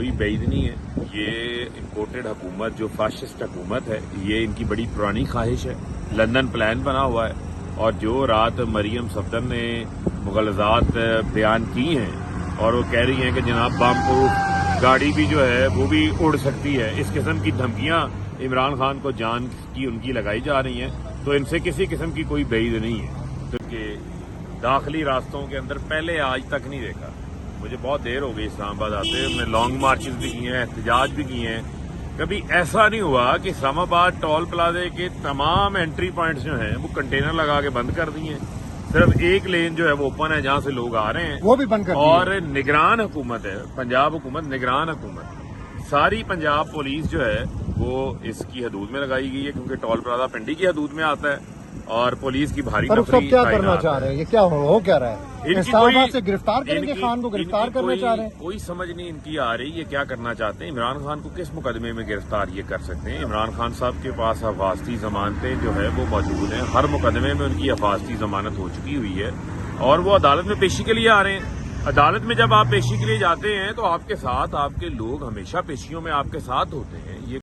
कोई बैद नहीं है। ये इम्पोर्टेड हुकूमत जो फाशिस्ट हुकूमत है, ये इनकी बड़ी पुरानी ख्वाहिश है। लंदन प्लान बना हुआ है और जो रात मरियम सफदर ने मुगलजात बयान की हैं और वो कह रही हैं कि जनाब बम प्रूफ गाड़ी भी जो है वो भी उड़ सकती है, इस किस्म की धमकियां इमरान खान को जान की उनकी लगाई जा रही हैं, तो इनसे किसी किस्म की कोई बैद नहीं है। क्योंकि दाखिली रास्तों के अंदर पहले आज तक नहीं देखा। मुझे बहुत देर हो गई इस्लामाबाद आते, मैं लॉन्ग मार्चेस भी किए हैं, एहतजाज भी किए हैं। कभी ऐसा नहीं हुआ कि इस्लामाबाद टोल प्लाजे के तमाम एंट्री पॉइंट्स जो हैं वो कंटेनर लगा के बंद कर दिए हैं। सिर्फ एक लेन जो है वो ओपन है जहां से लोग आ रहे हैं, वो भी बंद कर दिए। और निगरान हुकूमत है, पंजाब हुकूमत निगरान हुकूमत, सारी पंजाब पुलिस जो है वो इसकी हदूद में लगाई गई है, क्योंकि टोल प्लाजा पिंडी की हदूद में आता है और पुलिस की भारी पर सब क्या करना चाह रहे हैं? ये क्या हो क्या रहा है? इस्लामाबाद से गिरफ्तार करेंगे खान को, गिरफ्तार करना चाह रहे हैं। कोई समझ नहीं इनकी आ रही ये क्या करना चाहते हैं। इमरान खान को किस मुकदमे में गिरफ्तार ये कर सकते हैं? इमरान खान साहब के पास हिफाजती जमानतें जो है वो मौजूद हैं, हर मुकदमे में उनकी हिफाजती जमानत हो चुकी हुई है और वो अदालत में पेशी के लिए आ रहे हैं। अदालत में जब आप पेशी के लिए जाते हैं तो आपके साथ आपके लोग हमेशा पेशियों में आपके साथ होते हैं। ये